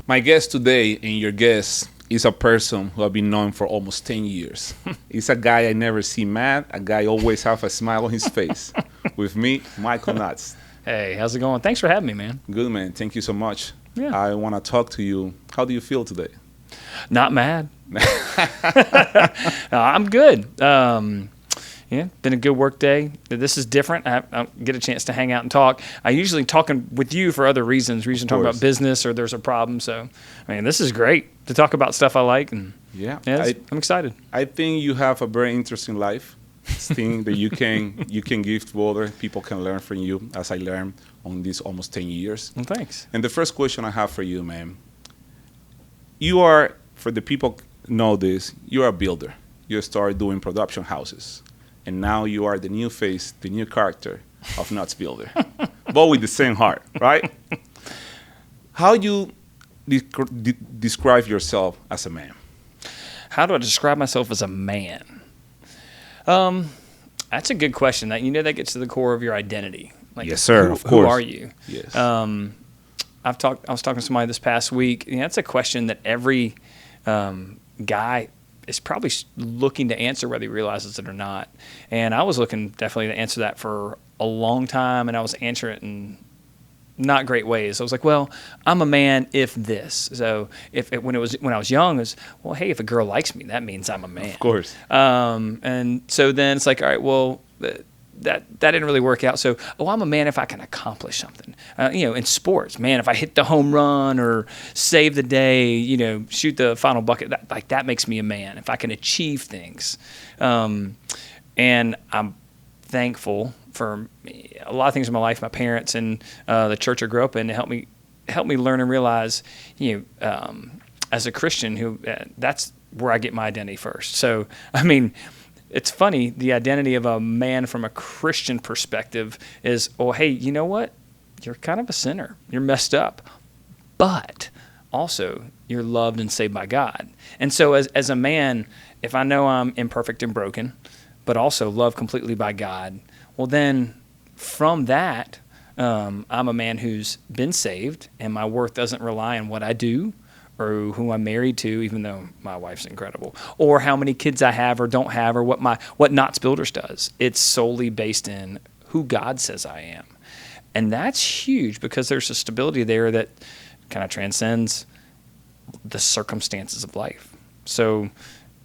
My guest today and your guest is a person who I've been knowing for almost 10 years. He's a guy I never see mad, a guy always have a smile on his face. With me, Michael KNOTTS. Hey, how's it going? Thanks for having me, man. Good, man. Thank you so much. Yeah. I want to talk to you. How do you feel today? Not mad. I'm good. Yeah, been a good work day. This is different. I don't get a chance to hang out and talk. I usually talking with you for other reasons. We're usually talking about business or there's a problem. So, I mean, this is great to talk about stuff I like. And yeah, I'm excited. I think you have a very interesting life. Thing that you can give to other people can learn from you, as I learned on these almost 10 years. Well, thanks. And the first question I have for you, man, you are, for the people know this, you're a builder. You start doing production houses. And now you are the new face, the new character of Nuts Builder. But with the same heart, right? How you describe yourself as a man? How do I describe myself as a man? That's a good question. That gets to the core of your identity. Like, yes, sir. Of course. Who are you? Yes. I was talking to somebody this past week. That's a question that every guy is probably looking to answer, whether he realizes it or not. And I was looking definitely to answer that for a long time, and I was answering it in not great ways. I was like, well, I'm a man if this. So when I was young, it was, well, hey, if a girl likes me, that means I'm a man. Of course. And so then it's like, all right, well, that didn't really work out. So, I'm a man if I can accomplish something. In sports, man, if I hit the home run or save the day, shoot the final bucket, that makes me a man. If I can achieve things, and I'm thankful for a lot of things in my life. My parents and the church I grew up in helped me learn and realize, as a Christian, that's where I get my identity first. So, I mean, it's funny, the identity of a man from a Christian perspective is, oh, hey, you know what? You're kind of a sinner. You're messed up. But also, you're loved and saved by God. And so as a man, if I know I'm imperfect and broken, but also loved completely by God, well, then from that, I'm a man who's been saved, and my worth doesn't rely on what I do or who I'm married to, even though my wife's incredible, or how many kids I have or don't have, or what KNOTTS Builders does. It's solely based in who God says I am. And that's huge because there's a stability there that kind of transcends the circumstances of life. So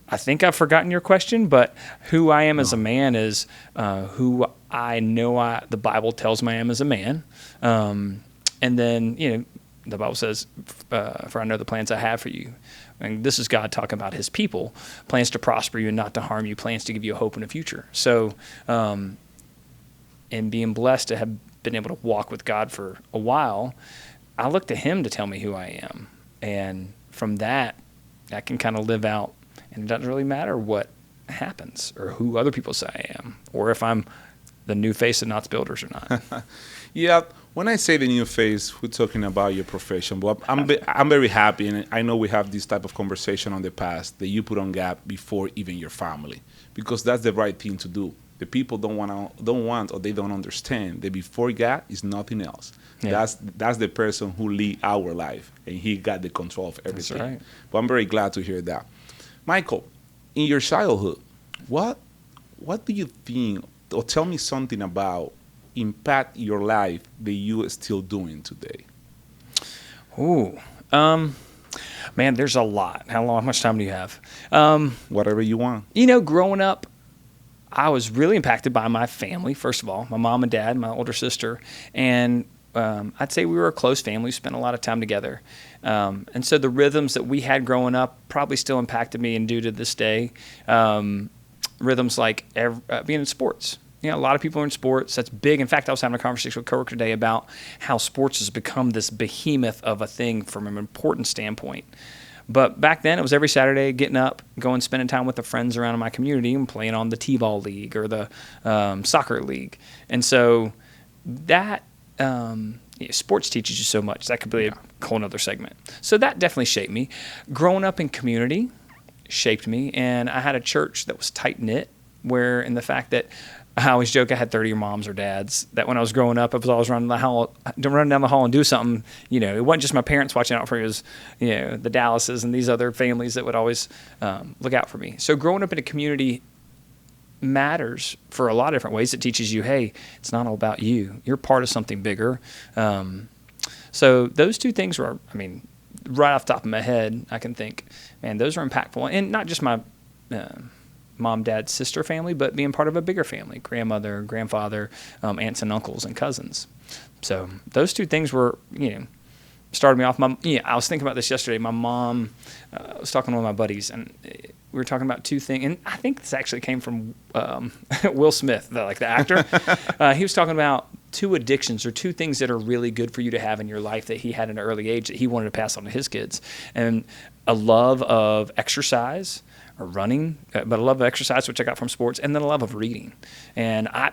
I think I've forgotten your question, but who I am as a man is who I know the Bible tells me I am as a man. And then, the Bible says, for I know the plans I have for you. And this is God talking about his people, plans to prosper you and not to harm you, plans to give you a hope in the future. So, and being blessed to have been able to walk with God for a while, I look to him to tell me who I am. And from that, I can kind of live out, and it doesn't really matter what happens or who other people say I am, or if I'm the new face of KNOTTS Builders or not. Yeah, when I say the new face, we're talking about your profession. But I'm very happy, and I know we have this type of conversation on the past that you put on God before even your family, because that's the right thing to do. The people don't want, or they don't understand that before God is nothing else. Yeah. That's the person who lead our life, and he got the control of everything. That's right. But I'm very glad to hear that. Michael, in your childhood, what do you think, or tell me something about impact your life that you are still doing today? Ooh, man, there's a lot. How much time do you have? Whatever you want. Growing up, I was really impacted by my family, first of all, my mom and dad, my older sister, and I'd say we were a close family. We spent a lot of time together. And so the rhythms that we had growing up probably still impacted me and do to this day. Rhythms like being in sports. A lot of people are in sports. That's big. In fact, I was having a conversation with a coworker today about how sports has become this behemoth of a thing from an important standpoint. But back then, it was every Saturday getting up, going, spending time with the friends around in my community and playing on the T-ball league or the soccer league. And so that sports teaches you so much. That could be a whole other segment. So that definitely shaped me. Growing up in community shaped me. And I had a church that was tight-knit, where in the fact that I always joke I had 30 moms or dads, that when I was growing up, I was always running down the hall and do something. It wasn't just my parents watching out for me. It was, the Dallases and these other families that would always look out for me. So growing up in a community matters for a lot of different ways. It teaches you, hey, it's not all about you. You're part of something bigger. So those two things were, right off the top of my head, I can think, man, those are impactful. And not just my mom, dad, sister family, but being part of a bigger family, grandmother, grandfather, aunts and uncles and cousins. So those two things were, started me off. I was thinking about this yesterday. My mom was talking to one of my buddies, and we were talking about two things. And I think this actually came from Will Smith, the actor. He was talking about two addictions or two things that are really good for you to have in your life that he had at an early age that he wanted to pass on to his kids. And a love of exercise or running, but a love of exercise, which I got from sports, and then a love of reading. And I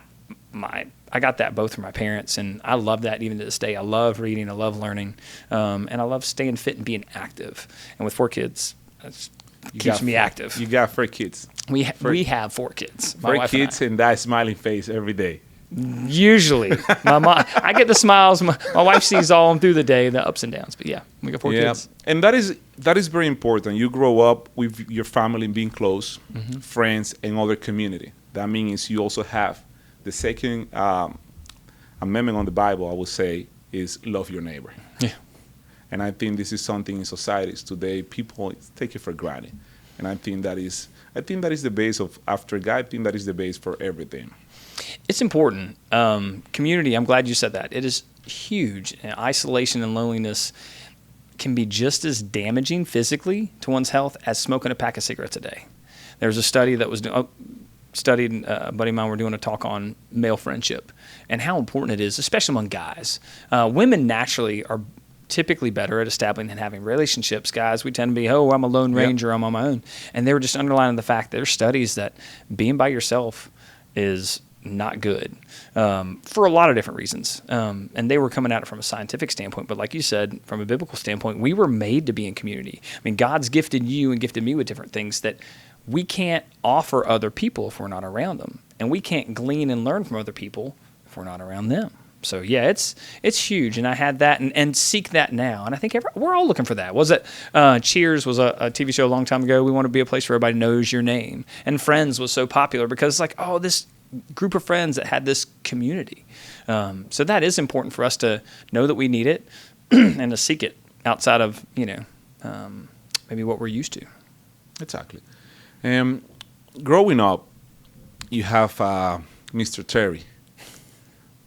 got that both from my parents, and I love that even to this day. I love reading, I love learning, and I love staying fit and being active. And with 4 kids, that keeps me active. You got 4 kids. We have 4 kids. 4 kids and that smiling face every day. Usually, my mom, I get the smiles. My wife sees all them through the day, the ups and downs. But yeah, we got 4 kids. And that is very important. You grow up with your family being close, friends, and other community. That means you also have the second amendment on the Bible, I would say, is love your neighbor. Yeah. And I think this is something in societies today people take it for granted. And I think that is the base of, after God, I think that is the base for everything. It's important. Community, I'm glad you said that. It is huge. And isolation and loneliness can be just as damaging physically to one's health as smoking a pack of cigarettes a day. There was a study that was studied, a buddy of mine were doing a talk on male friendship and how important it is, especially among guys. Women naturally are typically better at establishing and having relationships. Guys, we tend to be, I'm a lone ranger, I'm on my own. And they were just underlining the fact that there's studies that being by yourself is not good for a lot of different reasons. And they were coming at it from a scientific standpoint. But like you said, from a biblical standpoint, we were made to be in community. God's gifted you and gifted me with different things that we can't offer other people if we're not around them. And we can't glean and learn from other people if we're not around them. So yeah, it's huge, and I had that and seek that now, and I think we're all looking for that. Was it Cheers was a TV show a long time ago? We want to be a place where everybody knows your name, and Friends was so popular because it's like, this group of friends that had this community. So that is important for us to know that we need it and to seek it outside of maybe what we're used to. Exactly. Growing up, you have Mr. Terry.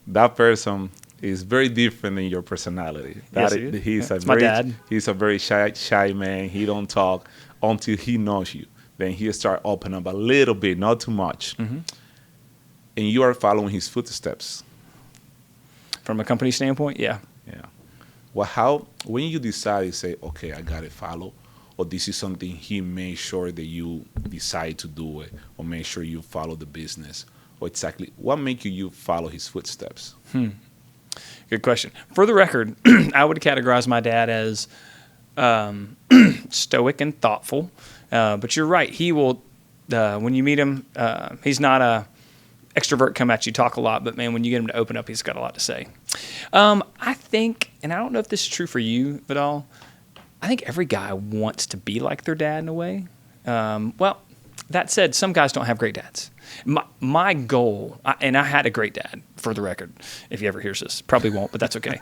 That person is very different in your personality. Yes, my dad. He's a very shy man. He don't talk until he knows you. Then he start open up a little bit, not too much. Mm-hmm. And you are following his footsteps. From a company standpoint, yeah. Yeah. Well, when you decide to say, okay, I got to follow, or this is something he made sure that you decide to do it, or make sure you follow the business, or exactly what make you follow his footsteps? Good question. For the record, I would categorize my dad as stoic and thoughtful. But you're right. He will, when you meet him, he's not a extrovert, come at you, talk a lot. But, man, when you get him to open up, he's got a lot to say. I think, and I don't know if this is true for you at all, I think every guy wants to be like their dad in a way. Well, that said, some guys don't have great dads. My goal, and I had a great dad, for the record, if he ever hears this. Probably won't, but that's okay.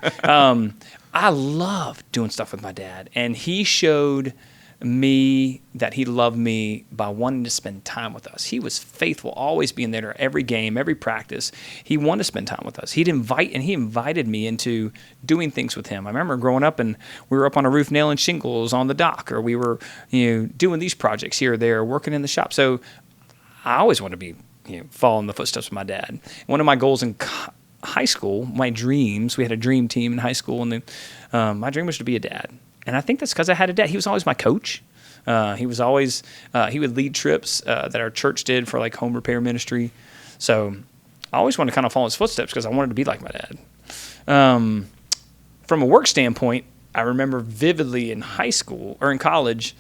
I love doing stuff with my dad, and he showed me that he loved me by wanting to spend time with us. He was faithful, always being there to every game, every practice. He wanted to spend time with us. He invited me into doing things with him. I remember growing up and we were up on a roof nailing shingles on the dock, or we were, doing these projects here or there, working in the shop. So I always wanted to be, following the footsteps of my dad. One of my goals in high school, my dreams, we had a dream team in high school, and then my dream was to be a dad. And I think that's because I had a dad. He was always my coach. He was always, he would lead trips that our church did for like home repair ministry. So I always wanted to kind of follow his footsteps because I wanted to be like my dad. From a work standpoint, I remember vividly in high school or in college,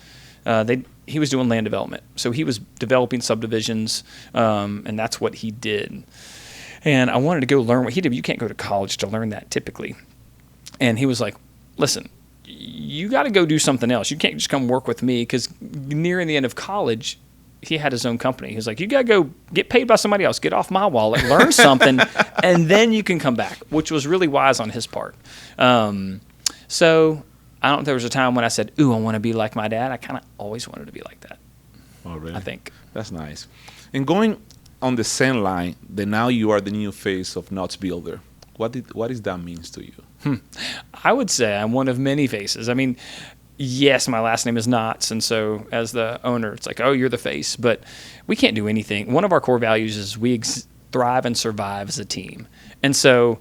he was doing land development. So he was developing subdivisions, and that's what he did. And I wanted to go learn what he did. You can't go to college to learn that typically. And he was like, listen, you got to go do something else. You can't just come work with me, because nearing the end of college, he had his own company. He was like, you got to go get paid by somebody else, get off my wallet, learn something, and then you can come back, which was really wise on his part. So I don't know, there was a time when I said, ooh, I want to be like my dad. I kind of always wanted to be like that. Oh, really? I think. That's nice. And going on the same line, that now you are the new face of KNOTTS Builder. What does that mean to you? I would say I'm one of many faces. I mean, yes, my last name is KNOTTS, and so as the owner, it's like, oh, you're the face. But we can't do anything. One of our core values is we thrive and survive as a team. And so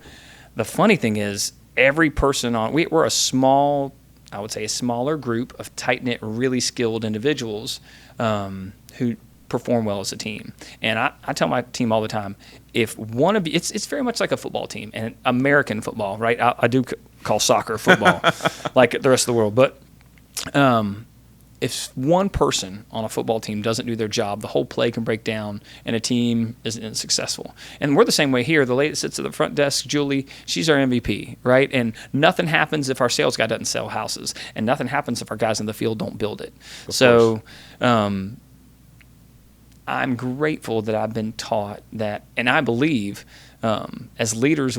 the funny thing is, every person we're a small, I would say a smaller group of tight-knit, really skilled individuals who perform well as a team. And I tell my team all the time, if one of you, it's very much like a football team, and American football, right? I do call soccer football like the rest of the world. But if one person on a football team doesn't do their job, the whole play can break down and a team isn't successful. And we're the same way here. The lady that sits at the front desk, Julie, she's our MVP, right? And nothing happens if our sales guy doesn't sell houses, and nothing happens if our guys in the field don't build it. So I'm grateful that I've been taught that, and I believe as leaders,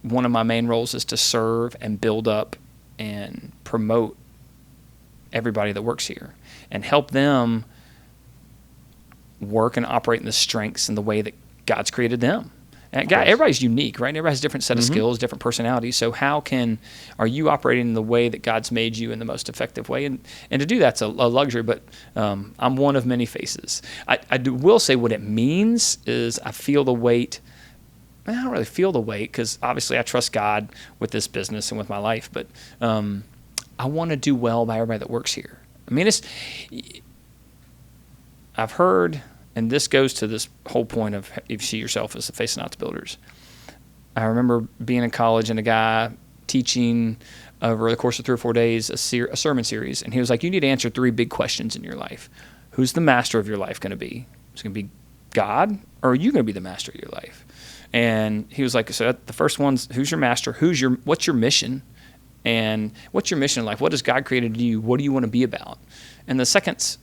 one of my main roles is to serve and build up and promote everybody that works here and help them work and operate in the strengths and the way that God's created them. And everybody's unique, right? Everybody has a different set of skills, different personalities. So how are you operating in the way that God's made you in the most effective way? And to do that's a luxury, but I'm one of many faces. Will say what it means is I feel the weight. I don't really feel the weight, because obviously I trust God with this business and with my life, but I want to do well by everybody that works here. I mean, I've heard, and this goes to this whole point of if you see yourself as the face of KNOTTS Builders. I remember being in college and a guy teaching over the course of 3 or 4 days a sermon series, and he was like, you need to answer 3 big questions in your life. Who's the master of your life going to be? Is it going to be God, or are you going to be the master of your life? And he was like, so the first one's, who's your master? What's your mission? And what's your mission in life? What has God created you? What do you want to be about? And the second's,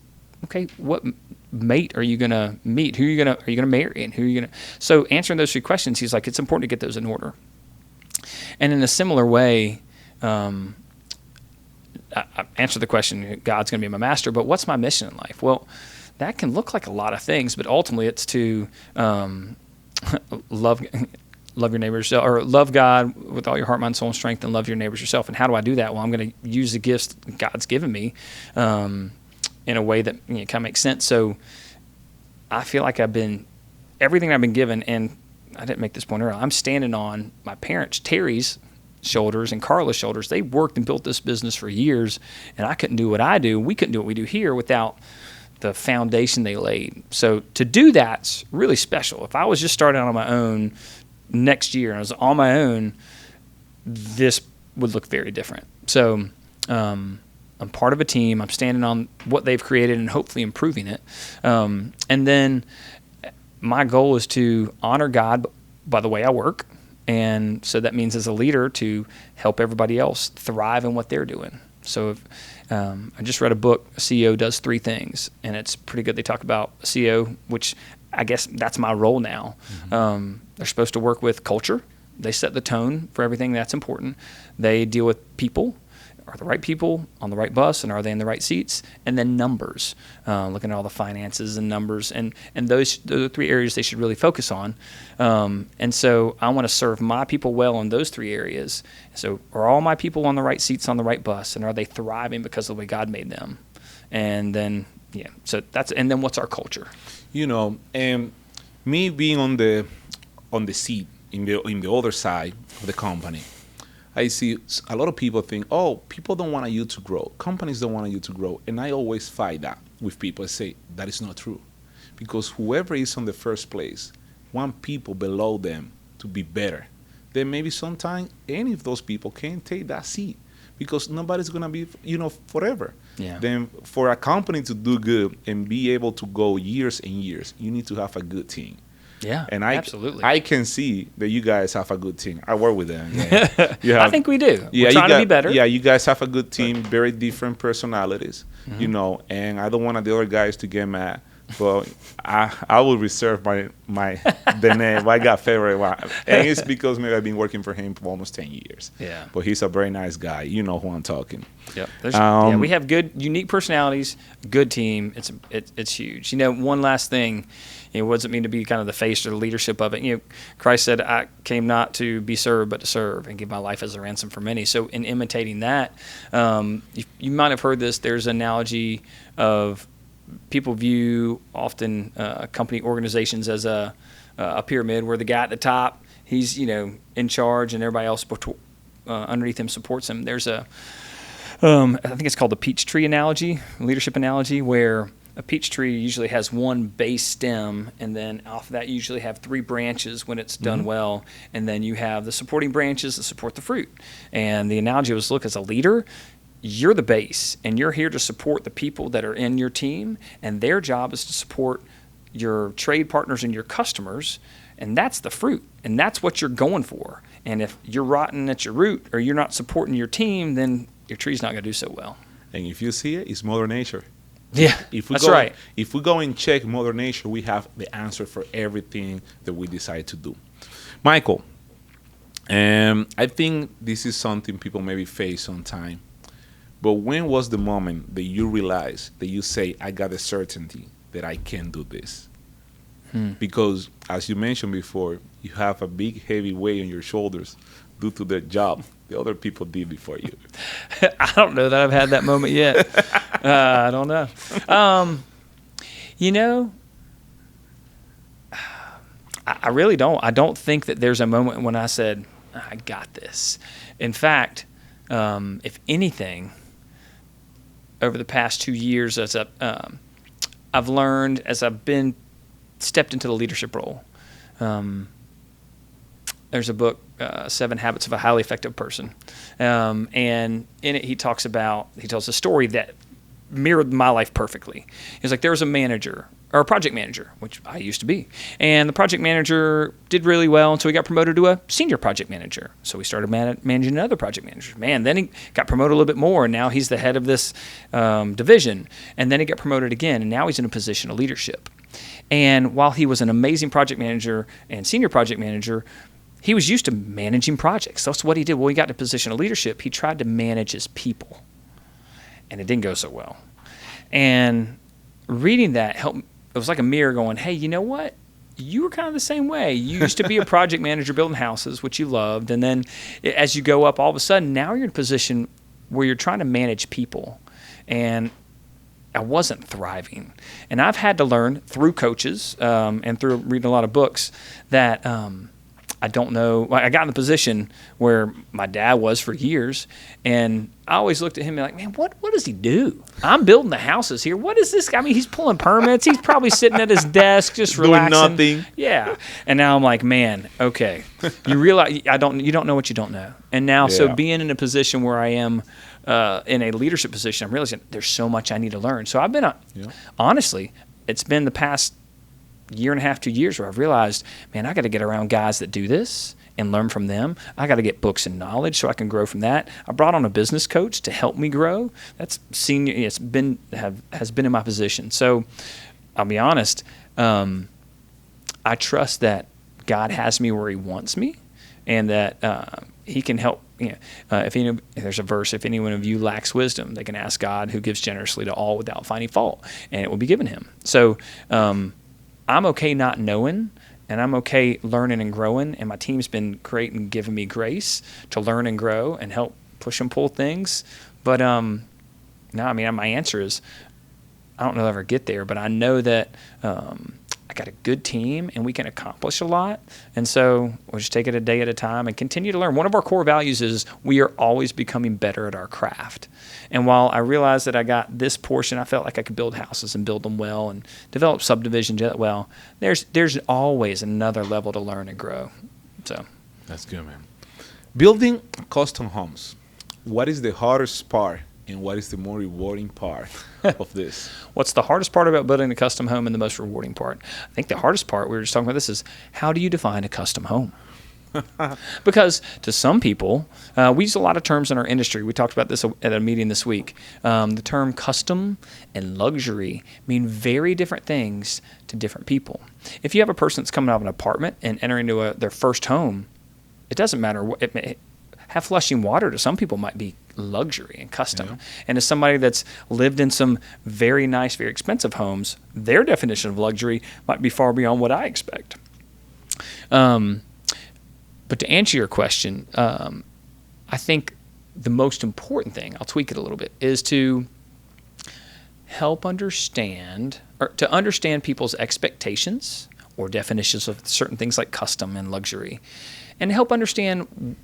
okay, what mate are you going to meet? Who are you going to marry? And who are you going to? So answering those 3 questions, he's like, it's important to get those in order. And in a similar way, I answered the question, God's going to be my master, but what's my mission in life? Well, that can look like a lot of things, but ultimately it's to love your neighbors, or love God with all your heart, mind, soul, and strength, and love your neighbors yourself. And how do I do that? Well, I'm going to use the gifts God's given me in a way that kind of makes sense. So I feel like everything I've been given, and I didn't make this point earlier, I'm standing on my parents, Terry's shoulders and Carla's shoulders. They worked and built this business for years, and I couldn't do what I do. We couldn't do what we do here without the foundation they laid. So to do that's really special. If I was just starting out on my own next year and I was on my own, this would look very different. So I'm part of a team. I'm standing on what they've created and hopefully improving it. And then my goal is to honor God by the way I work. And so that means as a leader to help everybody else thrive in what they're doing. So I just read a book, a CEO does 3 things, and it's pretty good. They talk about a CEO, which I guess that's my role now. They're supposed to work with culture. They set the tone for everything that's important. They deal with people. Are the right people on the right bus, and are they in the right seats? And then numbers, looking at all the finances and numbers. And those are the 3 areas they should really focus on. And so I want to serve my people well in those 3 areas. So are all my people on the right seats on the right bus, and are they thriving because of the way God made them? And then, and then what's our culture? Me being on the seat in the other side of the company, I see a lot of people think, oh, people don't want you to grow. Companies don't want you to grow. And I always fight that with people. I say, that is not true. Because whoever is on the first place want people below them to be better. Then maybe sometime any of those people can take that seat. because nobody's gonna be, forever. Yeah. Then for a company to do good and be able to go years and years, you need to have a good team. Yeah, And absolutely. I can see that you guys have a good team. I work with them. Yeah. I think we do. We're trying to be better. Yeah, you guys have a good team, very different personalities, and I don't want the other guys to get mad. But I will reserve the name. I got favorite one, and it's because maybe I've been working for him for almost 10 years. Yeah, but he's a very nice guy. You know who I'm talking. Yep. We have good, unique personalities. Good team. It's huge. One last thing. It wasn't mean to be kind of the face or the leadership of it. Christ said, "I came not to be served, but to serve, and give my life as a ransom for many." So, in imitating that, you might have heard this. There's an analogy of people view often company organizations as a pyramid where the guy at the top, he's in charge and everybody else underneath him supports him. There's I think it's called the peach tree analogy, leadership analogy, where a peach tree usually has one base stem, and then off of that you usually have 3 branches when it's done well, and then you have the supporting branches that support the fruit. And the analogy was, look, as a leader, you're the base, and you're here to support the people that are in your team, and their job is to support your trade partners and your customers, and that's the fruit, and that's what you're going for. And if you're rotten at your root, or you're not supporting your team, then your tree's not going to do so well. And if you see it, it's Mother Nature. Yeah, that's right. If we go and check Mother Nature, we have the answer for everything that we decide to do. Michael, I think this is something people maybe face sometimes. But when was the moment that you realized, that you say, I got a certainty that I can do this? Because, as you mentioned before, you have a big, heavy weight on your shoulders due to the job the other people did before you. I don't know that I've had that moment yet. I don't know. I really don't. I don't think that there's a moment when I said, I got this. In fact, if anything, over the past 2 years, as I've learned, as I've stepped into the leadership role. There's a book, 7 Habits of a Highly Effective Person, and in it he tells a story that mirrored my life perfectly. He's like, there was a manager, or a project manager, which I used to be. And the project manager did really well until he got promoted to a senior project manager. So he started managing another project manager. Then he got promoted a little bit more, and now he's the head of this division. And then he got promoted again, and now he's in a position of leadership. And while he was an amazing project manager and senior project manager, he was used to managing projects. That's what he did. When he got in a position of leadership, he tried to manage his people. And it didn't go so well. And reading that helped. It was like a mirror going, hey, you know what? You were kind of the same way. You used to be a project manager building houses, which you loved. And then as you go up, all of a sudden, now you're in a position where you're trying to manage people. And I wasn't thriving. And I've had to learn through coaches and through reading a lot of books that I don't know. I got in the position where my dad was for years, and I always looked at him and like, man, what does he do? I'm building the houses here. What is this? I mean, he's pulling permits. He's probably sitting at his desk just relaxing. Doing nothing. Yeah. And now I'm like, man, okay. You realize you don't know what you don't know. And now, so being in a position where I am in a leadership position, I'm realizing there's so much I need to learn. So I've been, honestly, it's been the past year and a half, 2 years where I've realized, man, I got to get around guys that do this and learn from them. I got to get books and knowledge so I can grow from that. I brought on a business coach to help me grow. That's senior. Has been in my position. So I'll be honest. I trust that God has me where He wants me, and that He can help. If there's a verse, if anyone of you lacks wisdom, they can ask God, who gives generously to all without finding fault, and it will be given him. So I'm okay not knowing, and I'm okay learning and growing, and my team's been great and giving me grace to learn and grow and help push and pull things. But no, I mean, my answer is I don't know if I'll ever get there, but I know that I got a good team and we can accomplish a lot. And so we'll just take it a day at a time and continue to learn. One of our core values is we are always becoming better at our craft. And while I realized that I got this portion, I felt like I could build houses and build them well and develop subdivisions well. There's always another level to learn and grow. So that's good, man. Building custom homes. what is the hardest part and what is the more rewarding part of this? What's the hardest part about building a custom home and the most rewarding part? I think the hardest part, we were just talking about this, is how do you define a custom home? Because to some people, we use a lot of terms in our industry. We talked about this at a meeting this week. The term custom and luxury mean very different things to different people. If you have a person that's coming out of an apartment and entering into their first home, it doesn't matter. Have flushing water to some people might be luxury and custom. Yeah. And as somebody that's lived in some very nice, very expensive homes, their definition of luxury might be far beyond what I expect. But to answer your question, I think the most important thing, I'll tweak it a little bit, is to help understand, or to understand people's expectations or definitions of certain things like custom and luxury, and help understand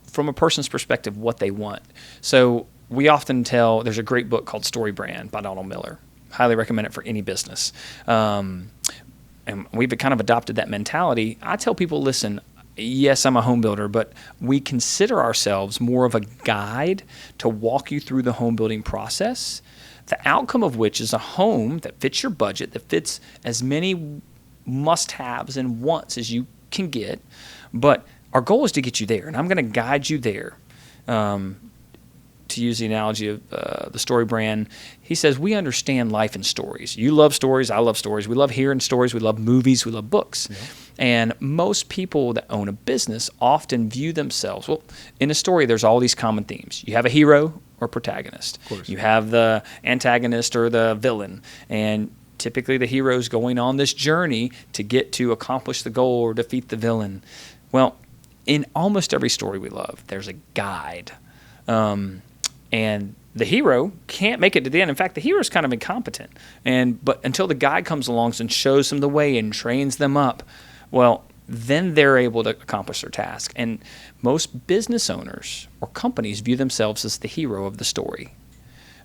from a person's perspective what they want. So we often there's a great book called Story Brand by Donald Miller. Highly recommend it for any business. And we've kind of adopted that mentality. I tell people, listen, yes, I'm a home builder, but we consider ourselves more of a guide to walk you through the home building process, the outcome of which is a home that fits your budget, that fits as many must-haves and wants as you can get. But our goal is to get you there, and I'm going to guide you there. To use the analogy of the Story Brand, he says, we understand life in stories. You love stories. I love stories. We love hearing stories. We love movies. We love books. Yeah. And most people that own a business often view themselves, well, in a story, there's all these common themes. You have a hero or protagonist. Of course. You have the antagonist or the villain. And typically the hero is going on this journey to get to accomplish the goal or defeat the villain. Well, in almost every story we love, there's a guide. And the hero can't make it to the end. In fact, the hero is kind of incompetent. But until the guide comes along and shows them the way and trains them up, well, then they're able to accomplish their task. And most business owners or companies view themselves as the hero of the story.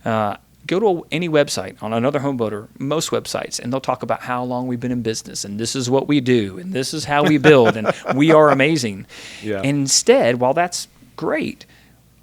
Go to any website on another home builder, most websites, and they'll talk about how long we've been in business, and this is what we do, and this is how we build, and we are amazing. Yeah. And instead, while that's great,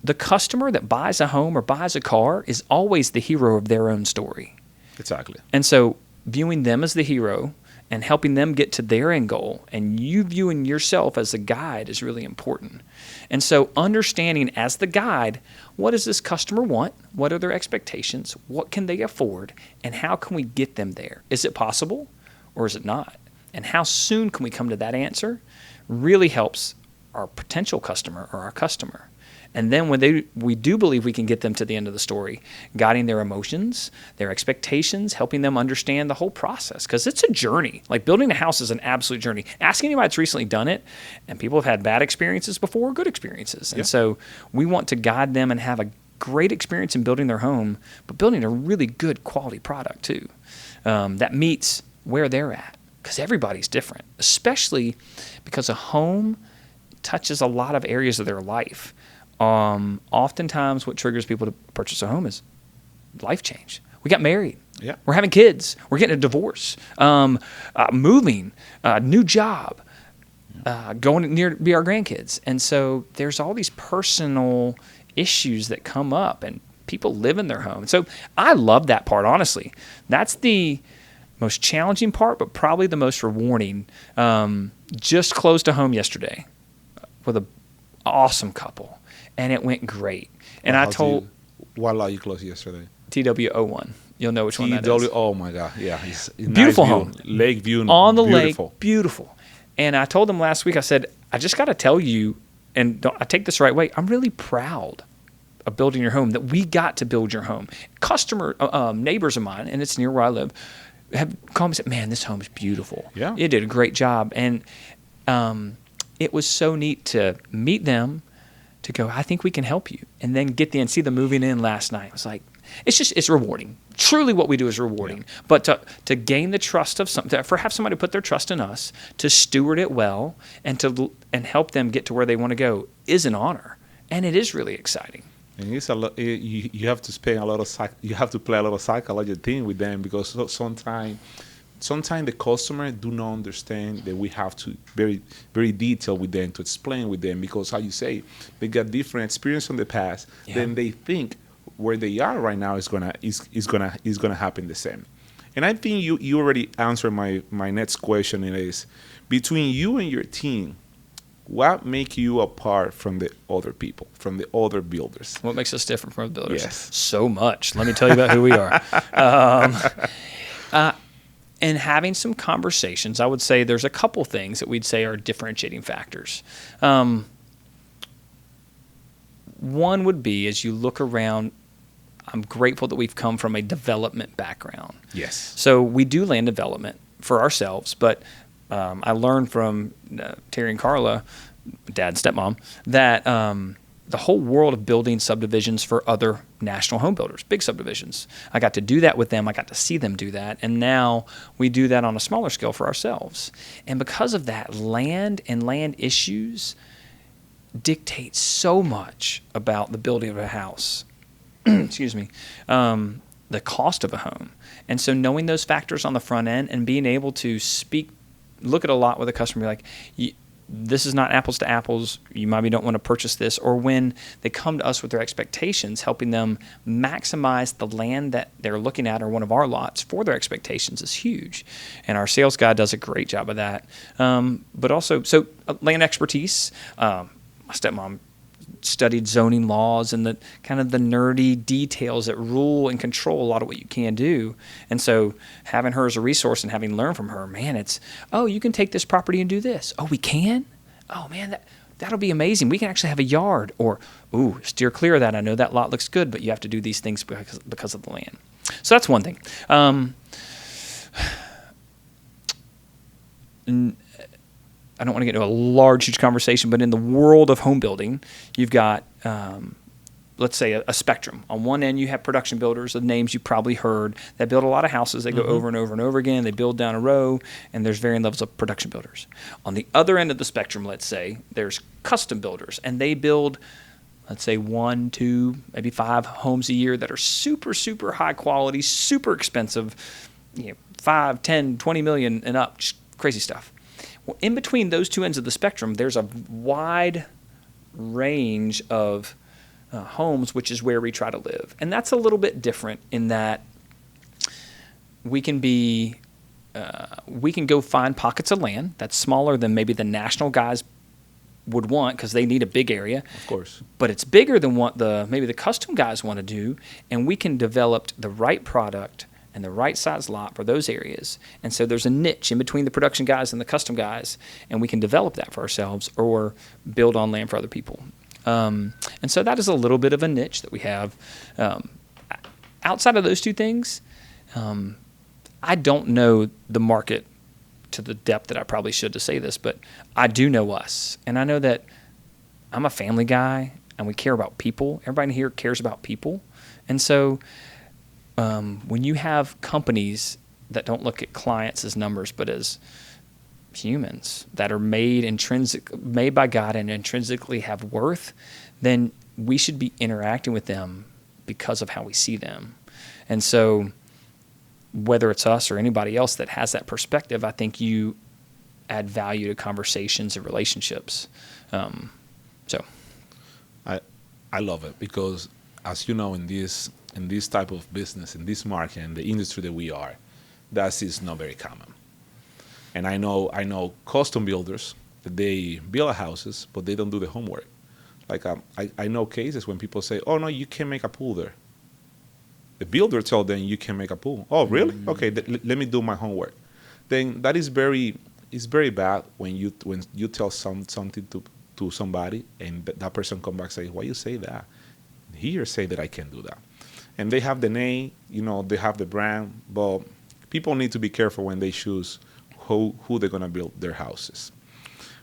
the customer that buys a home or buys a car is always the hero of their own story. Exactly. And so viewing them as the hero and helping them get to their end goal, and you viewing yourself as a guide, is really important. And so understanding as the guide, what does this customer want? What are their expectations? What can they afford? And how can we get them there? Is it possible or is it not? And how soon can we come to that answer? Really helps our potential customer or our customer. And then when we do believe we can get them to the end of the story, guiding their emotions, their expectations, helping them understand the whole process. Because it's a journey. Like building a house is an absolute journey. Ask anybody that's recently done it, and people have had bad experiences before, good experiences. And so we want to guide them and have a great experience in building their home, but building a really good quality product too, that meets where they're at. Because everybody's different, especially because a home touches a lot of areas of their life. Oftentimes what triggers people to purchase a home is life change. We got married. Yeah. We're having kids. We're getting a divorce. Moving, new job, going near to be our grandkids. And so there's all these personal issues that come up, and people live in their home. And so I love that part, honestly. That's the most challenging part, but probably the most rewarding. Just closed a home yesterday with an awesome couple. And it went great. And I told... What lot you closed yesterday? TW01. You'll know which one that is. Oh, my God. Yeah. It's beautiful nice home. Lake view. On the beautiful. lake. Beautiful. And I told them last week, I said, I just got to tell you, and I take this the right way, I'm really proud of building your home, that we got to build your home. Neighbors of mine, and it's near where I live, have called me and said, man, this home is beautiful. Yeah. You did a great job. And it was so neat to meet them, to go, I think we can help you. And then get and see them moving in last night. It was like, it's rewarding. Truly what we do is rewarding. Yeah. But to gain the trust of have somebody put their trust in us, to steward it well, and help them get to where they want to go is an honor. And it is really exciting. And it's a lot. You have to spend you have to play a lot of psychology thing with them, because sometimes sometimes the customer do not understand that we have to very very detailed with them to explain with them, because how you say they got different experience from the past, then they think where they are right now is gonna happen the same. And I think you already answered my next question. It is, between you and your team, what make you apart from the other people, from the other builders? What makes us different from the builders? Yes. So much. Let me tell you about who we are. And having some conversations, I would say there's a couple things that we'd say are differentiating factors. One would be, as you look around, I'm grateful that we've come from a development background. Yes. So we do land development for ourselves, but I learned from Terry and Carla, dad and stepmom, that the whole world of building subdivisions for other national home builders, big subdivisions. I got to do that with them. I got to see them do that. And now we do that on a smaller scale for ourselves. And because of that, land and land issues dictate so much about the building of a house. Excuse me. The cost of a home. And so knowing those factors on the front end and being able to look at a lot with a customer, like, this is not apples to apples. You maybe don't want to purchase this. Or when they come to us with their expectations, helping them maximize the land that they're looking at or one of our lots for their expectations is huge. And our sales guy does a great job of that. But also, land expertise. My stepmom studied zoning laws and the kind of the nerdy details that rule and control a lot of what you can do. And so having her as a resource and having learned from her, man, it's, oh, you can take this property and do this. Oh, we can? Oh, man, that'll be amazing. We can actually have a yard. Or, ooh, steer clear of that. I know that lot looks good, but you have to do these things because of the land. So that's one thing. I don't want to get into a large, huge conversation, but in the world of home building, you've got, let's say, a spectrum. On one end, you have production builders, the names you probably heard, that build a lot of houses. They go over and over and over again. They build down a row, and there's varying levels of production builders. On the other end of the spectrum, let's say, there's custom builders, and they build, let's say, 1, 2, maybe 5 homes a year that are super, super high quality, super expensive, 5, 10, 20 million and up, just crazy stuff. Well, in between those two ends of the spectrum, there's a wide range of homes, which is where we try to live. And that's a little bit different in that we can go find pockets of land that's smaller than maybe the national guys would want because they need a big area. Of course. But it's bigger than what maybe the custom guys want to do, and we can develop the right product and the right size lot for those areas. And so there's a niche in between the production guys and the custom guys, and we can develop that for ourselves or build on land for other people. And so that is a little bit of a niche that we have. Outside of those two things, I don't know the market to the depth that I probably should to say this, but I do know us. And I know that I'm a family guy, and we care about people. Everybody here cares about people. And so when you have companies that don't look at clients as numbers, but as humans that are made by God and intrinsically have worth, then we should be interacting with them because of how we see them. And so whether it's us or anybody else that has that perspective, I think you add value to conversations and relationships. I love it because, as you know, in this type of business, in this market, in the industry that we are, that is not very common. And I know custom builders that they build houses, but they don't do the homework. Like I know cases when people say, "Oh no, you can't make a pool there." The builder told them you can make a pool. Oh really? Okay, let me do my homework. Then that is very bad when you tell something to somebody and that person come back and say, "Why you say that?" Here say that I can do that. And they have the name, they have the brand, but people need to be careful when they choose who they're going to build their houses.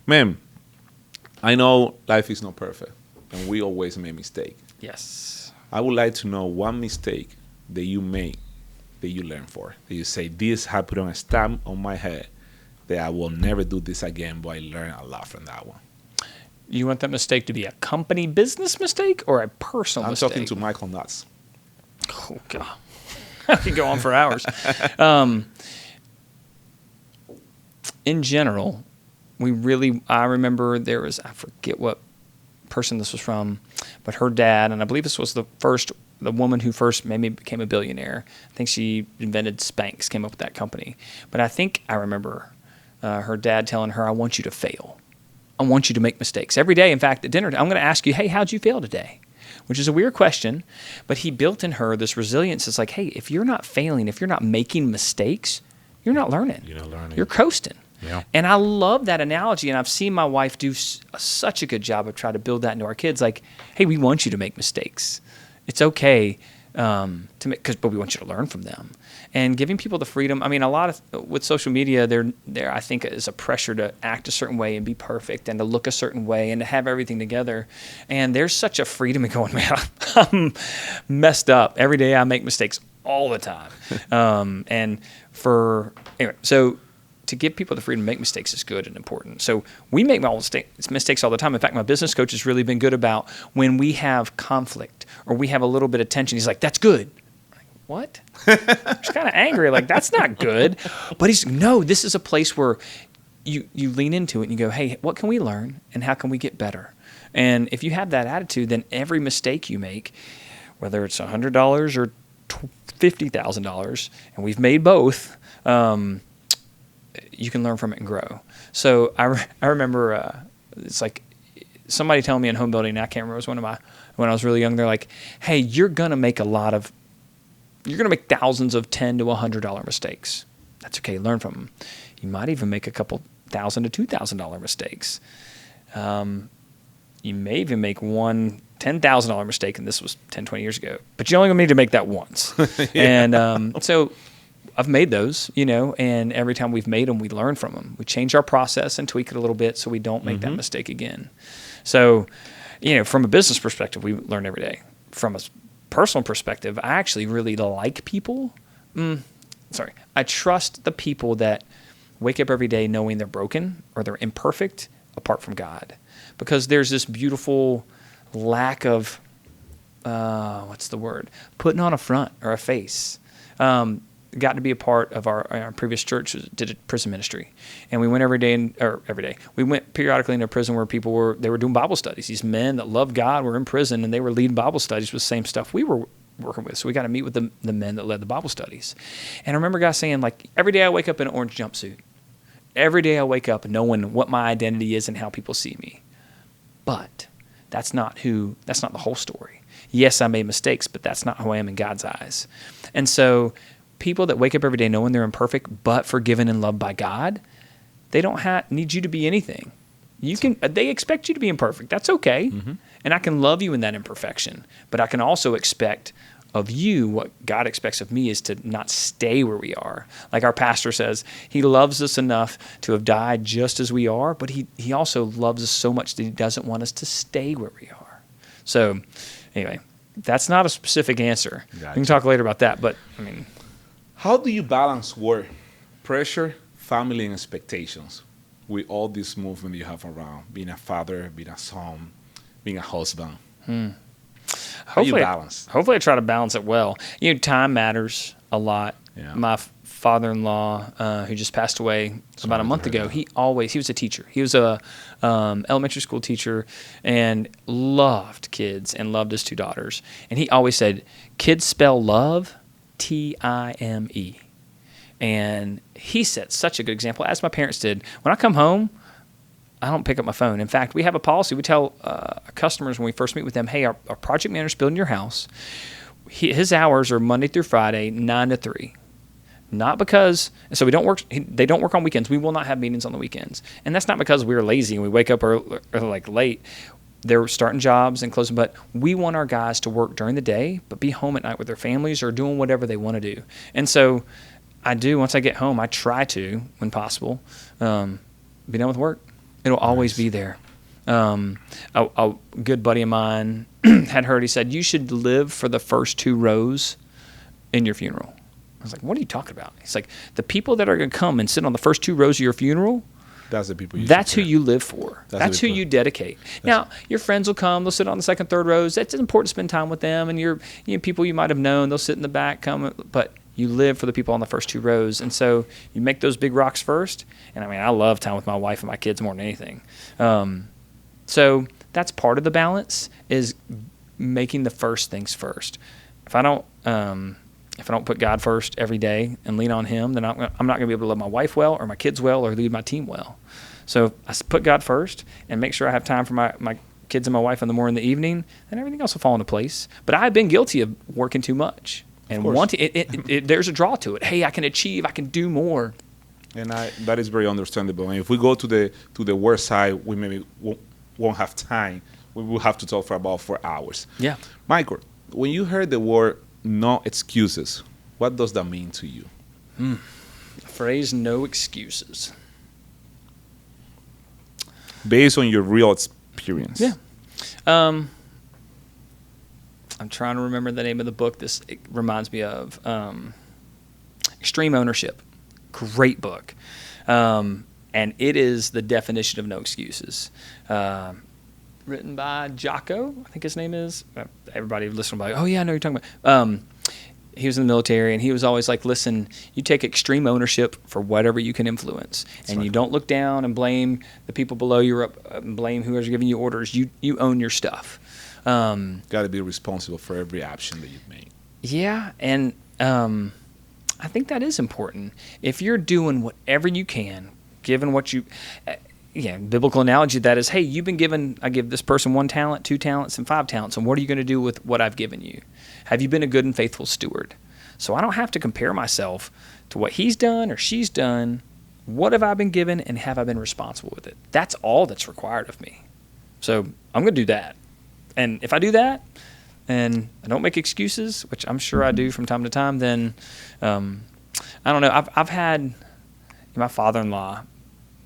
Man, I know life is not perfect, and we always make mistakes. Yes. I would like to know one mistake that you make that you learn for. That you say, this had put on a stamp on my head that I will never do this again, but I learned a lot from that one. You want that mistake to be a company business mistake or a personal mistake? I'm talking to Michael KNOTTS. Oh, God. I can go on for hours. in general, I remember there was, I forget what person this was from, but her dad, and I believe this was the woman who first maybe became a billionaire. I think she invented Spanx, came up with that company. But I think I remember her dad telling her, I want you to fail. I want you to make mistakes. Every day, in fact, at dinner, I'm going to ask you, hey, how'd you fail today? Which is a weird question, but he built in her this resilience. It's like, hey, if you're not failing, if you're not making mistakes, you're not learning. You're not learning. You're coasting. Yeah. And I love that analogy, and I've seen my wife do such a good job of trying to build that into our kids. Like, hey, we want you to make mistakes. It's okay to make, but we want you to learn from them. And giving people the freedom. I mean, a lot of with social media, there I think is a pressure to act a certain way and be perfect, and to look a certain way, and to have everything together. And there's such a freedom in going, man, I'm messed up every day. I make mistakes all the time. So to give people the freedom to make mistakes is good and important. So we make mistakes all the time. In fact, my business coach has really been good about when we have conflict or we have a little bit of tension. He's like, that's good. I'm like, what? He's kind of angry. Like, that's not good. But no, this is a place where you lean into it and you go, hey, what can we learn and how can we get better? And if you have that attitude, then every mistake you make, whether it's $100 or $50,000, and we've made both, you can learn from it and grow. So I remember it's like somebody telling me in home building, I can't remember, it was when I was really young, they're like, hey, you're going to make thousands of $10 to $100 mistakes. That's okay, learn from them. You might even make a couple $1,000 to $2,000 mistakes. You may even make one $10,000 mistake, and this was 10, 20 years ago, but you only need to make that once. Yeah. And so I've made those, and every time we've made them, we learn from them. We change our process and tweak it a little bit so we don't make that mistake again. So, from a business perspective, we learn every day. From a personal perspective, I actually really like people. I trust the people that wake up every day knowing they're broken or they're imperfect apart from God. Because there's this beautiful lack of, putting on a front or a face. Got to be a part of our previous church, did a prison ministry. And we went every day. We went periodically into a prison where people were doing Bible studies. These men that loved God were in prison, and they were leading Bible studies with the same stuff we were working with. So we got to meet with the men that led the Bible studies. And I remember guys saying, like, every day I wake up in an orange jumpsuit. Every day I wake up knowing what my identity is and how people see me. But that's not the whole story. Yes, I made mistakes, but that's not who I am in God's eyes. And so people that wake up every day knowing they're imperfect but forgiven and loved by God, they don't need you to be anything. They expect you to be imperfect. That's okay. Mm-hmm. And I can love you in that imperfection, but I can also expect of you what God expects of me is to not stay where we are. Like our pastor says, he loves us enough to have died just as we are, but he also loves us so much that he doesn't want us to stay where we are. So anyway, that's not a specific answer. Gotcha. We can talk later about that, but I mean, how do you balance work, pressure, family, and expectations with all this movement you have around being a father, being a son, being a husband? How do you balance? Hopefully I try to balance it well. Time matters a lot. Yeah. My father-in-law, who just passed away about a month ago, he was a teacher. He was a elementary school teacher and loved kids and loved his two daughters. And he always said, kids spell love Time. And he set such a good example, as my parents did. When I come home, I don't pick up my phone. In fact, we have a policy. We tell our customers when we first meet with them, hey, our project manager's building your house. His hours are Monday through Friday, 9 to 3. Not because, and so they don't work on weekends. We will not have meetings on the weekends. And that's not because we're lazy and we wake up early, or like late. They're starting jobs and closing, but we want our guys to work during the day, but be home at night with their families or doing whatever they want to do. And so once I get home, I try to, when possible, be done with work. It'll always be there. A good buddy of mine had heard, he said, you should live for the first 2 rows in your funeral. I was like, what are you talking about? He's like, the people that are going to come and sit on the first 2 rows of your funeral, that's the people. That's who you live for. That's who you dedicate. Now, your friends will come. They'll sit on the second, third rows. It's important to spend time with them. And your people you might have known, they'll sit in the back, come. But You live for the people on the first 2 rows. And so you make those big rocks first. And I mean, I love time with my wife and my kids more than anything. So that's part of the balance, is making the first things first. If I don't put God first every day and lean on Him, then I'm not going to be able to love my wife well, or my kids well, or lead my team well. So I put God first and make sure I have time for my kids and my wife in the morning and the evening, and everything else will fall into place. But I've been guilty of working too much and wanting there's a draw to it. Hey, I can achieve, I can do more. And that is very understandable. And if we go to the worst side, we maybe won't have time. We will have to talk for about 4 hours. Yeah. Michael, when you heard the word "no excuses," what does that mean to you? The phrase "no excuses." Based on your real experience. Yeah. I'm trying to remember the name of the book. It reminds me of Extreme Ownership. Great book. And it is the definition of no excuses. Written by Jocko, I think his name is. Everybody listening will be like, oh, yeah, I know what you're talking about. He was in the military, and he was always like, listen, you take extreme ownership for whatever you can influence. And you don't look down and blame the people below you, and blame whoever's giving you orders. You own your stuff. Got to be responsible for every action that you've made. Yeah, and I think that is important. If you're doing whatever you can, given what you... biblical analogy that is, hey, you've been given, I give this person 1 talent, 2 talents, and 5 talents, and what are you going to do with what I've given you? Have you been a good and faithful steward? So I don't have to compare myself to what he's done or she's done. What have I been given, and have I been responsible with it? That's all that's required of me. So I'm going to do that. And if I do that, and I don't make excuses, which I'm sure I do from time to time, then I don't know. I've had my father-in-law,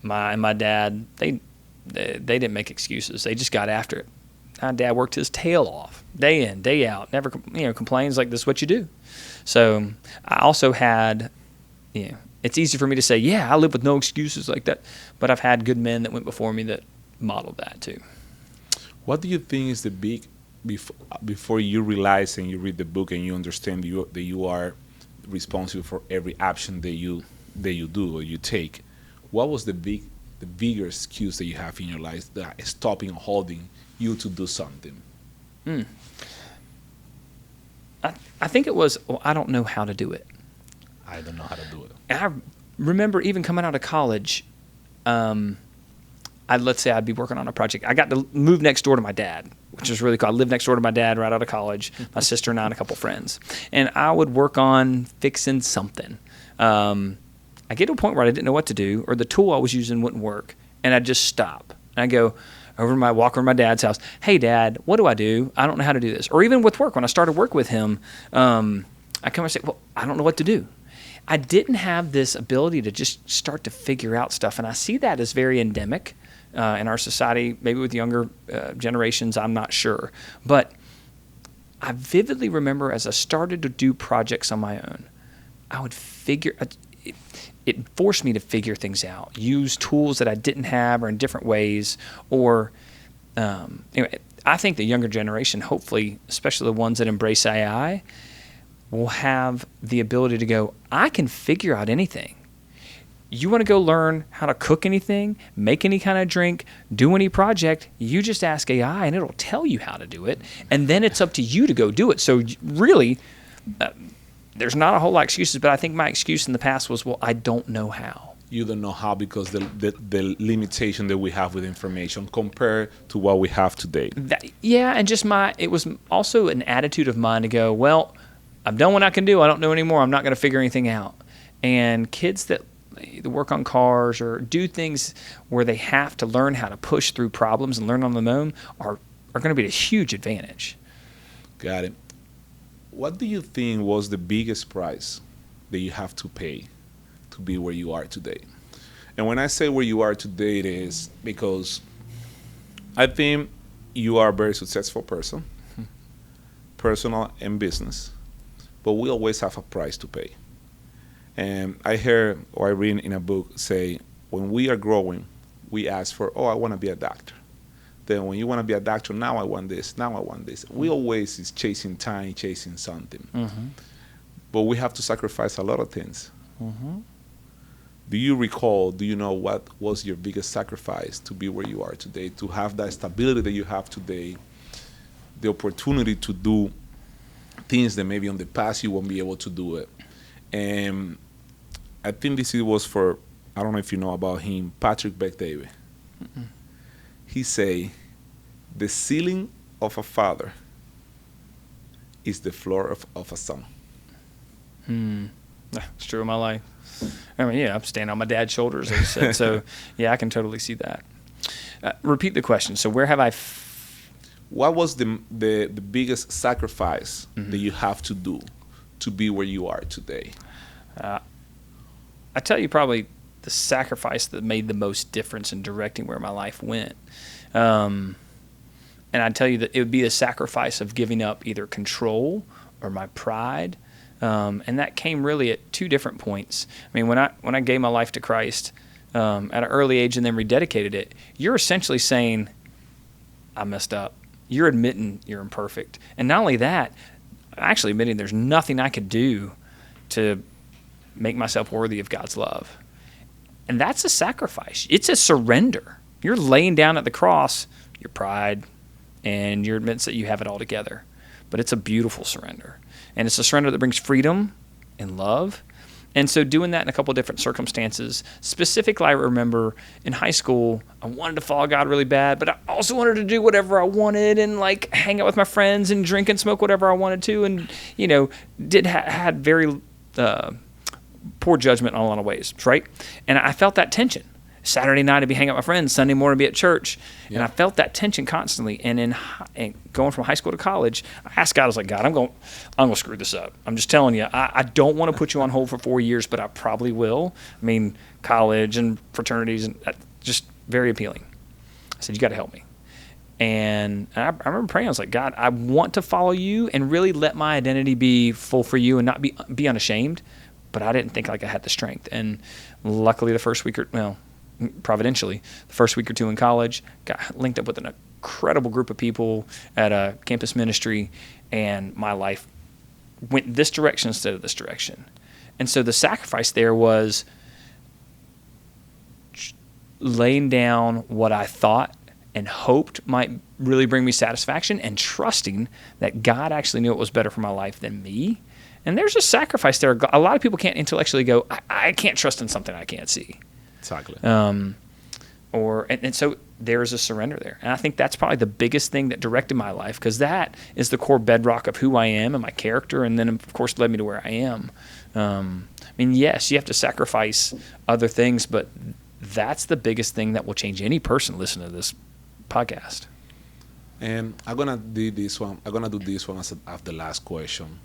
my dad, they didn't make excuses. They just got after it. My dad worked his tail off, day in, day out, never complains, like, this is what you do. So I also had, it's easy for me to say, yeah, I live with no excuses like that, but I've had good men that went before me that modeled that too. What do you think is the big, before you realize and you read the book and you understand that you are responsible for every action that you do or you take, what was the bigger excuse that you have in your life that is stopping or holding you to do something? I think it was, I don't know how to do it. I don't know how to do it. And I remember even coming out of college, let's say I'd be working on a project. I got to move next door to my dad, which was really cool. I lived next door to my dad right out of college, my sister and I and a couple friends. And I would work on fixing something. I get to a point where I didn't know what to do, or the tool I was using wouldn't work, and I'd just stop. And I go walk over to my dad's house. Hey, Dad, what do I do? I don't know how to do this. Or even with work, when I started work with him, I come and say, well, I don't know what to do. I didn't have this ability to just start to figure out stuff, and I see that as very endemic in our society, maybe with younger generations, I'm not sure. But I vividly remember as I started to do projects on my own, I would figure... It forced me to figure things out, use tools that I didn't have or in different ways. Or anyway, I think the younger generation, hopefully, especially the ones that embrace AI, will have the ability to go, I can figure out anything. You want to go learn how to cook anything, make any kind of drink, do any project, you just ask AI and it'll tell you how to do it. And then it's up to you to go do it. So really... there's not a whole lot of excuses, but I think my excuse in the past was, well, I don't know how. You don't know how because the limitation that we have with information compared to what we have today. And just it was also an attitude of mine to go, well, I've done what I can do. I don't know anymore. I'm not going to figure anything out. And kids that work on cars or do things where they have to learn how to push through problems and learn on their own are going to be a huge advantage. Got it. What do you think was the biggest price that you have to pay to be where you are today? And when I say where you are today, it is because I think you are a very successful person, personal and business, but we always have a price to pay. And I hear or I read in a book say, when we are growing, we ask for, I want to be a doctor. Then when you want to be a doctor, now I want this, now I want this. We always is chasing time, chasing something. but we have to sacrifice a lot of things. Do you recall, do you know what was your biggest sacrifice to be where you are today, to have that stability that you have today, the opportunity to do things that maybe in the past you won't be able to do it? And I think this was for, I don't know if you know about him, Patrick Bet-David. He say, the ceiling of a father is the floor of a son. It's true in my life. I mean, yeah, I'm standing on my dad's shoulders, like you said. So, yeah, I can totally see that. Repeat the question. So, where have I... What was the biggest sacrifice that you have to do to be where you are today? I tell you probably the sacrifice that made the most difference in directing where my life went. And I'd tell you that it would be the sacrifice of giving up either control or my pride. And that came really at two different points. I mean, when I gave my life to Christ at an early age and then rededicated it, you're essentially saying, I messed up. You're admitting you're imperfect. And not only that, actually admitting there's nothing I could do to make myself worthy of God's love. And that's a sacrifice. It's a surrender. You're laying down at the cross your pride and your admittance that you have it all together. But it's a beautiful surrender. And it's a surrender that brings freedom and love. And so doing that in a couple of different circumstances, specifically I remember in high school, I wanted to follow God really bad, but I also wanted to do whatever I wanted and like hang out with my friends and drink and smoke whatever I wanted to, and had very poor judgment in a lot of ways, right? And I felt that tension. Saturday night I'd be hanging out with my friends, Sunday morning I'd be at church, and I felt that tension constantly. And and going from high school to college, I asked God, I was like, God, I'm going to screw this up. I'm just telling you, I don't want to put you on hold for 4 years, but I probably will. I mean, college and fraternities, and just very appealing. I said, you got to help me. And I remember praying, I was like, God, I want to follow you and really let my identity be full for you and not be unashamed, but I didn't think like I had the strength. And luckily the first week providentially, the first week or two in college, got linked up with an incredible group of people at a campus ministry, and my life went this direction instead of this direction. And so the sacrifice there was laying down what I thought and hoped might really bring me satisfaction, and trusting that God actually knew what was better for my life than me. And there's a sacrifice there. A lot of people can't intellectually go, I can't trust in something I can't see. Exactly. And so there's a surrender there. And I think that's probably the biggest thing that directed my life, because that is the core bedrock of who I am and my character, and then, of course, led me to where I am. I mean, yes, you have to sacrifice other things, but that's the biggest thing that will change any person listening to this podcast. And I'm going to do this one. I'm going to do this one as the last question.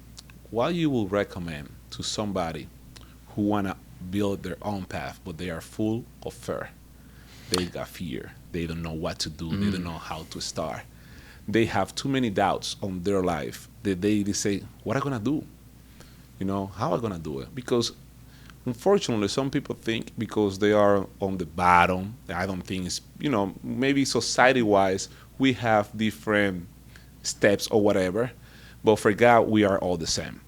What you will recommend to somebody who want to build their own path, but they are full of fear? They got fear. They don't know what to do. They don't know how to start. They have too many doubts on their life that they say, what am I going to do? How am I going to do it? Because unfortunately, some people think because they are on the bottom, I don't think it's, maybe society-wise, we have different steps or whatever, but for God, we are all the same.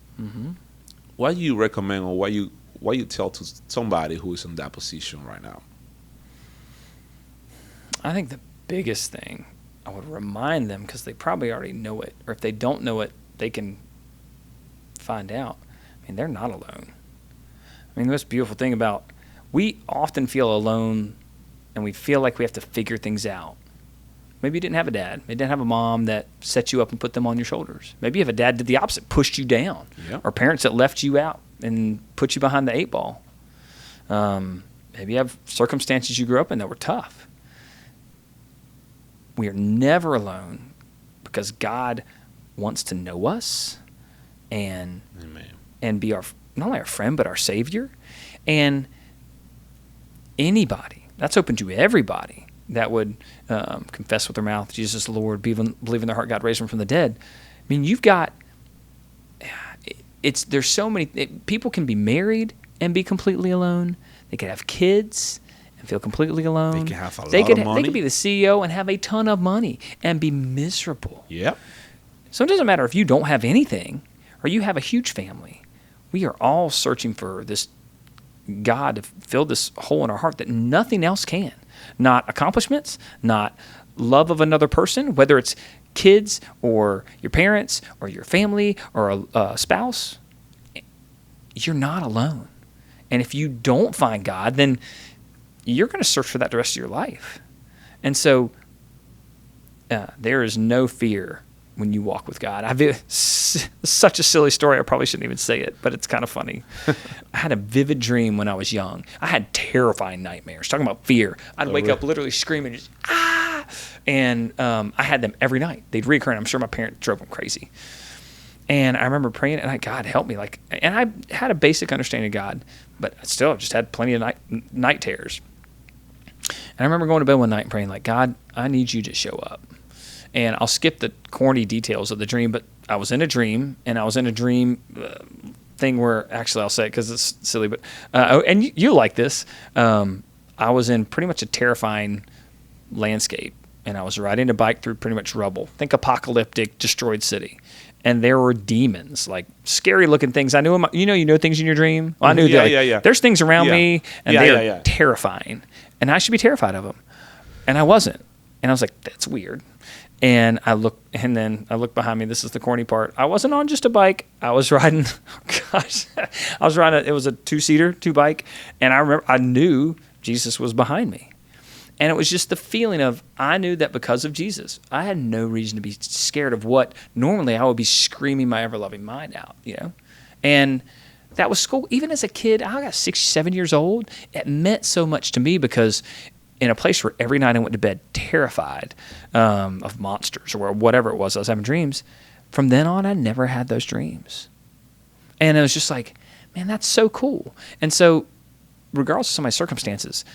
What do you recommend, or what you tell to somebody who is in that position right now? I think the biggest thing I would remind them, because they probably already know it, or if they don't know it, they can find out. I mean, they're not alone. I mean, the most beautiful thing about, we often feel alone and we feel like we have to figure things out. Maybe you didn't have a dad. Maybe you didn't have a mom that set you up and put them on your shoulders. Maybe you have a dad that did the opposite, pushed you down. Yep. Or parents that left you out and put you behind the 8 ball. Maybe you have circumstances you grew up in that were tough. We are never alone, because God wants to know us and be not only our friend, but our Savior. And anybody, that's open to everybody, that would confess with their mouth Jesus the Lord, believe in their heart God raised him from the dead. I mean, you've got, there's so many, people can be married and be completely alone. They could have kids and feel completely alone. They can have a lot of money. They could be the CEO and have a ton of money and be miserable. Yep. So it doesn't matter if you don't have anything or you have a huge family. we are all searching for this God to fill this hole in our heart that nothing else can. Not accomplishments, not love of another person, whether it's kids or your parents or your family or a spouse. You're not alone. And if you don't find God, then you're going to search for that the rest of your life. And so there is no fear when you walk with God. Such a silly story. I probably shouldn't even say it, but it's kind of funny. I had a vivid dream when I was young. I had terrifying nightmares. Talking about fear. I'd wake up literally screaming, just, ah! And I had them every night. They'd reoccur, and I'm sure my parents drove them crazy. And I remember praying, and God help me. And I had a basic understanding of God, but still just had plenty of night terrors. And I remember going to bed one night and praying, like, God, I need you to show up. And I'll skip the corny details of the dream, but I was in a dream, and I was in a dream thing where, actually I'll say it because it's silly, but and you like this. I was in pretty much a terrifying landscape, and I was riding a bike through pretty much rubble. Think apocalyptic, destroyed city. And there were demons, like scary looking things. I knew them. You know things in your dream. Well, I knew there's things around me, and they're terrifying, and I should be terrified of them, and I wasn't. And I was like, that's weird. And then I look behind me. This is the corny part. I wasn't on just a bike. I was riding. It was a 2-seater, 2 bike, and I knew Jesus was behind me. And it was just the feeling of, I knew that because of Jesus, I had no reason to be scared of what normally I would be screaming my ever-loving mind out, And that was cool. Even as a kid, I got 6, 7 years old. It meant so much to me because in a place where every night I went to bed terrified of monsters or whatever it was, I was having dreams. From then on, I never had those dreams. And it was just like, man, that's so cool. And so regardless of somebody's circumstances,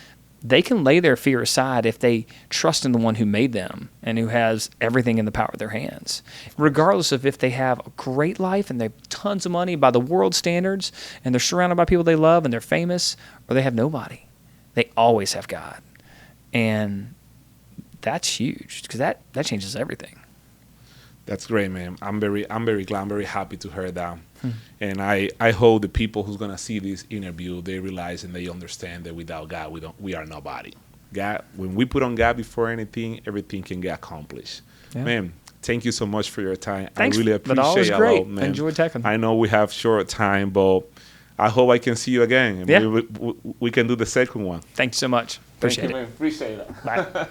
they can lay their fear aside if they trust in the one who made them and who has everything in the power of their hands. Regardless of if they have a great life and they have tons of money by the world standards and they're surrounded by people they love and they're famous, or they have nobody. They always have God. And that's huge because that changes everything. That's great, man. I'm very glad. I'm very happy to hear that. And I hope the people who's gonna see this interview, they realize and they understand that without God, we are nobody. God, when we put on God before anything, everything can get accomplished. Yeah. Man, thank you so much for your time. Thanks, I really appreciate it. But always great. Man. I enjoyed talking. I know we have short time, but I hope I can see you again. And we can do the second one. Thanks so much. Appreciate it. Man. Appreciate it. Bye.